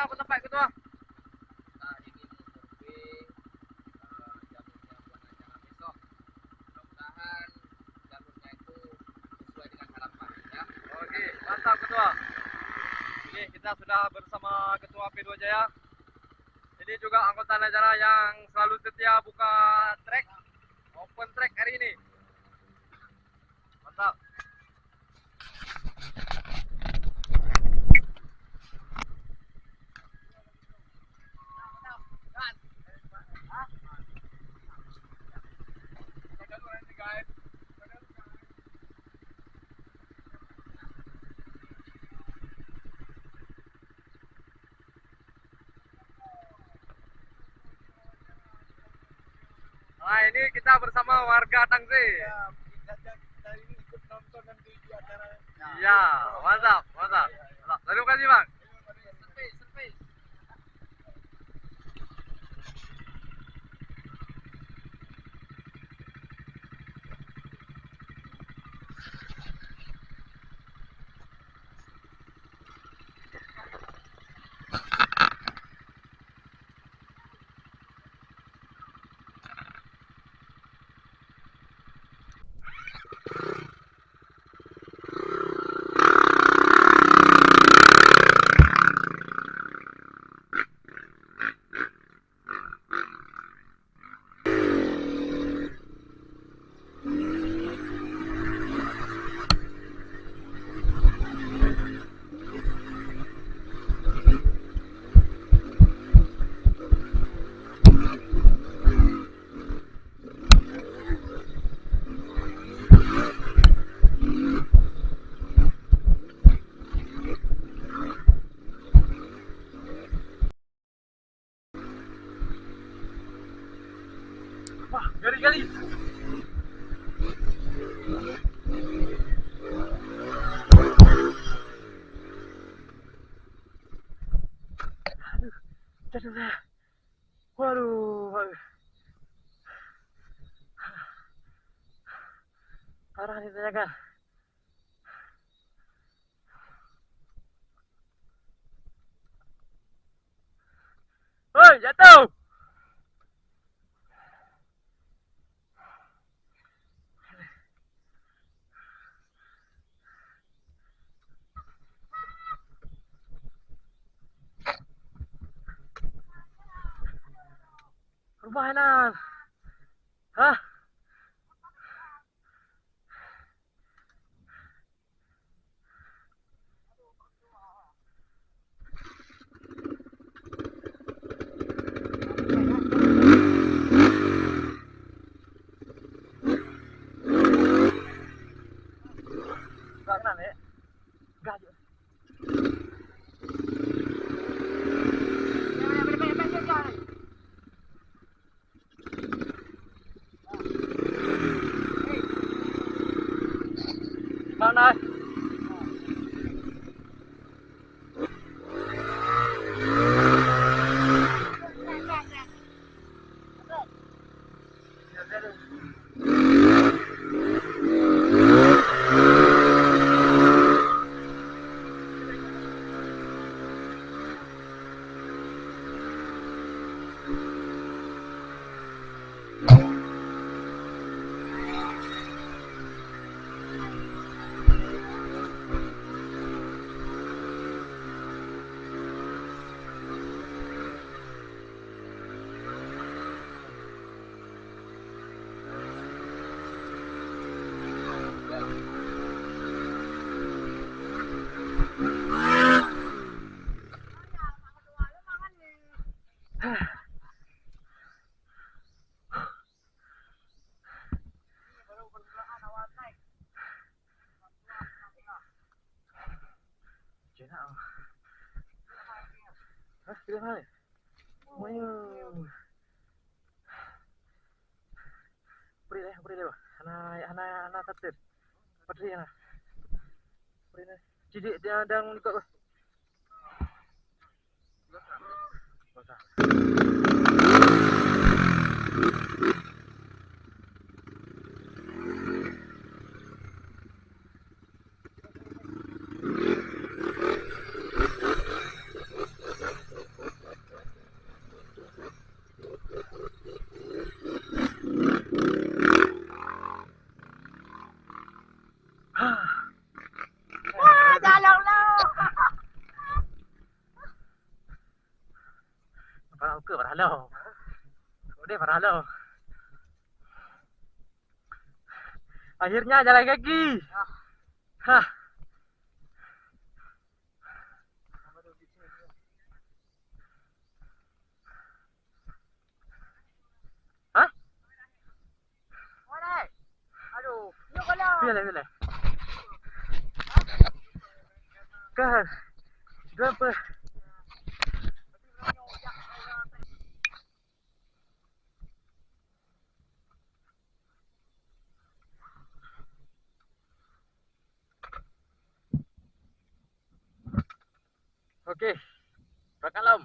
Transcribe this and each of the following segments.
mana tempat ketua? Kita ingin survei jalurnya buat acara besok. Mudah-mudahan jalurnya itu sesuai dengan harapan ya. Oke, mantap ketua. Ini kita sudah bersama ketua P2 Jaya. Ini juga anggota acara yang selalu setia buka track, open track hari ini. Mantap. Nah, ini kita bersama warga Tangse. Kita ini ikut nonton nanti di acara. Iya, mantap, mantap. Terima kasih bang. Survei. Wah, kali-kali. Waduh. Parah nih tanyakan. Hoi, jatuh. Permainan. Hah? Gak kenal ya? Gak aja. Mana? Hah, tidak kali. Moyo. Beri deh, anak katir. Patri na. Beri na. Jadi dia dang ikut. ke paralo. Udah paralo. Akhirnya jalan kaki. Hah. Hah? Aduh, yuk kalau. Pilih. Kan. Berapa? Okey. Berkalam.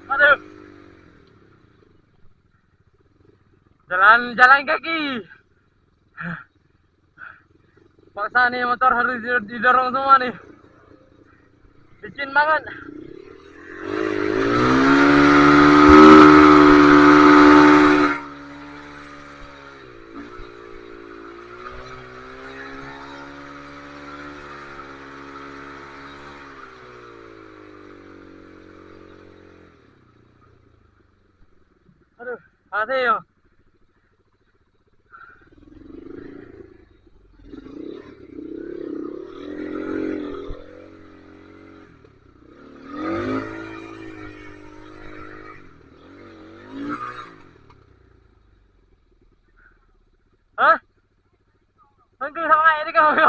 Aduh. Jalan kaki. Paksa nih motor harus didorong semua nih. Licin banget. Aduh, asik yo. Hah? Hanggang sa mga ini ka yo.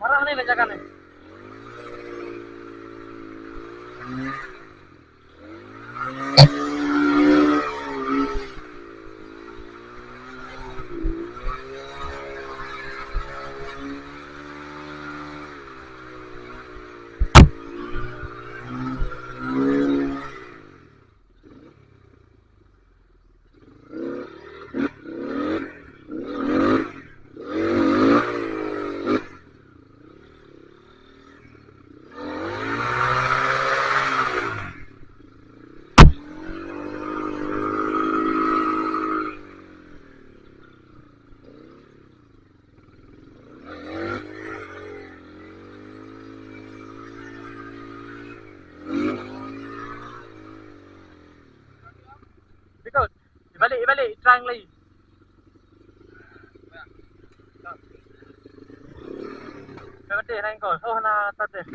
Parah nih nanjakan nih. Ikut. Ibalik, terang lagi. Berarti naik kau. Oh, na tate.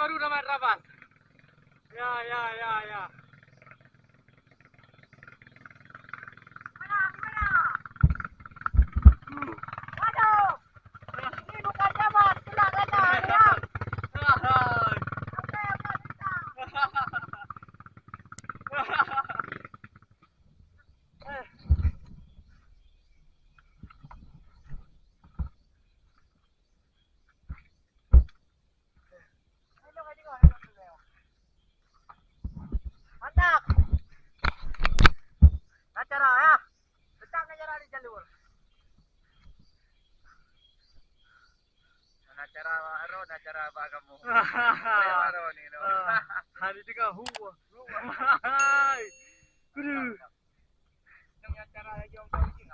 baru nama Rabat. Ya, ya, ya, ya. Waduh. Ini bukan jabat, itulah kata ya. Oke, bisa. Mantap. Acara ya. Tetap acara di jalur. Acara aro, acara apa kamu? Aro ni. Hari juga huwa. Hai. Kudu. Yang acara lagi orang tahu sih.